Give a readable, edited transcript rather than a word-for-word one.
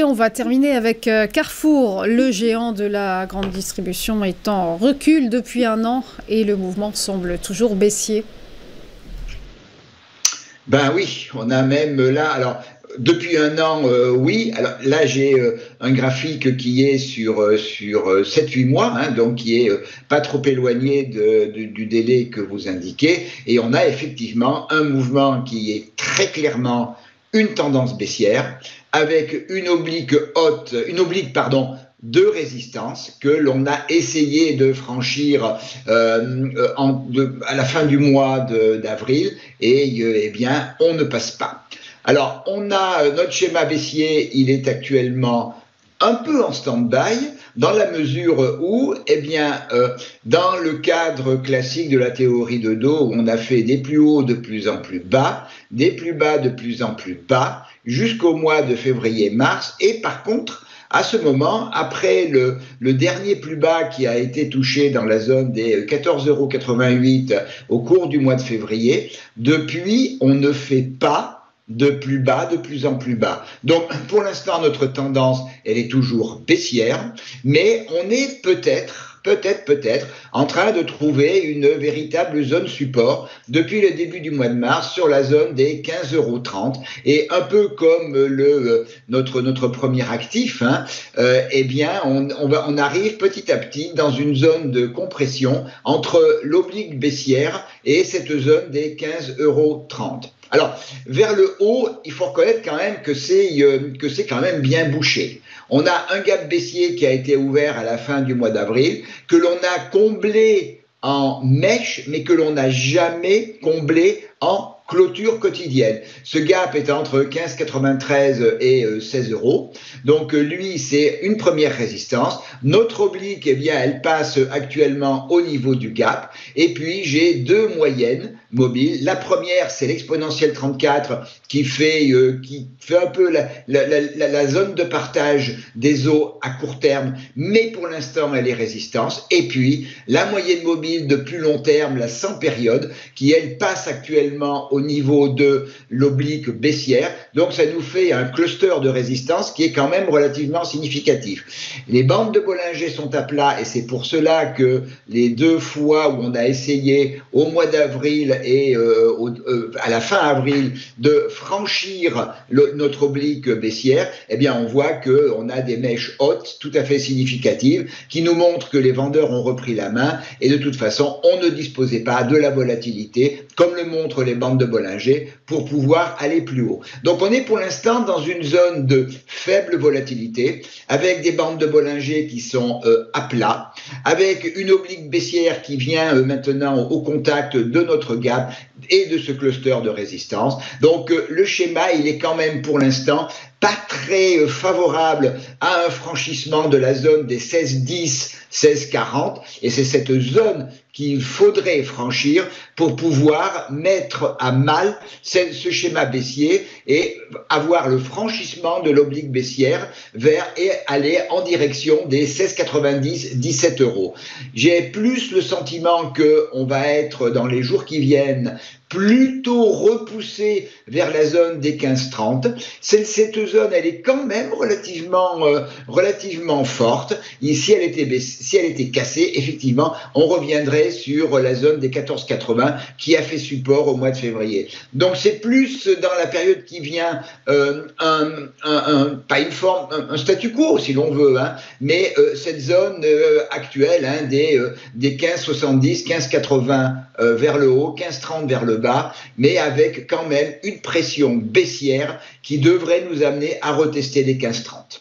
Allez, on va terminer avec Carrefour. Le géant de la grande distribution est en recul depuis un an et le mouvement semble toujours baissier. Ben oui, on a même là, alors depuis un an, oui. Alors là, j'ai un graphique qui est sur 7-8 mois, hein, donc qui est pas trop éloigné du délai que vous indiquez. Et on a effectivement un mouvement qui est très clairement une tendance baissière, avec une oblique de résistance que l'on a essayé de franchir à la fin du mois d'avril et eh bien on ne passe pas. Alors on a notre schéma baissier, il est actuellement un peu en stand-by dans la mesure où, eh bien, dans le cadre classique de la théorie de dos, où on a fait des plus hauts de plus en plus bas, des plus bas de plus en plus bas, jusqu'au mois de février-mars, et par contre, à ce moment, après le dernier plus bas qui a été touché dans la zone des 14,88 € au cours du mois de février, depuis, on ne fait pas de plus bas, de plus en plus bas. Donc, pour l'instant, notre tendance, elle est toujours baissière, mais on est peut-être en train de trouver une véritable zone support depuis le début du mois de mars sur la zone des 15,30 €. Et un peu comme notre premier actif, hein, eh bien, on arrive petit à petit dans une zone de compression entre l'oblique baissière et cette zone des 15,30 €. Alors, vers le haut, il faut reconnaître quand même que c'est quand même bien bouché. On a un gap baissier qui a été ouvert à la fin du mois d'avril, que l'on a comblé en mèche, mais que l'on n'a jamais comblé en clôture quotidienne. Ce gap est entre 15,93 et 16 €. Donc lui, c'est une première résistance. Notre oblique, eh bien, elle passe actuellement au niveau du gap. Et puis, j'ai deux moyennes mobiles. La première, c'est l'exponentielle 34 qui fait un peu la zone de partage des eaux à court terme, mais pour l'instant, elle est résistance. Et puis, la moyenne mobile de plus long terme, la 100 périodes, qui, elle, passe actuellement au niveau de l'oblique baissière. Donc, ça nous fait un cluster de résistance qui est quand même relativement significatif. Les bandes de Bollinger sont à plat et c'est pour cela que les deux fois où on a essayé au mois d'avril et à la fin avril de franchir notre oblique baissière, eh bien, on voit qu'on a des mèches hautes tout à fait significatives qui nous montrent que les vendeurs ont repris la main et de toute façon, on ne disposait pas de la volatilité comme le montrent les bandes de Bollinger pour pouvoir aller plus haut. Donc on est pour l'instant dans une zone de faible volatilité avec des bandes de Bollinger qui sont à plat, avec une oblique baissière qui vient maintenant au contact de notre gap et de ce cluster de résistance. Donc le schéma, il est quand même pour l'instant pas très favorable à un franchissement de la zone des 16,10, 16,40, et c'est cette zone qu'il faudrait franchir pour pouvoir mettre à mal ce schéma baissier et avoir le franchissement de l'oblique baissière et aller en direction des 16,90, 17 €. J'ai plus le sentiment qu'on va être dans les jours qui viennent plutôt repoussé vers la zone des 15,30. Cette zone, elle est quand même relativement forte. Et si elle était cassée, effectivement, on reviendrait sur la zone des 14,80 qui a fait support au mois de février. Donc c'est plus dans la période qui vient pas une forme, un statu quo si l'on veut, hein, mais cette zone actuelle, hein, des 15,70, 15,80 vers le haut, 15,30 vers le bas, mais avec quand même une pression baissière qui devrait nous amener à retester les 15,30.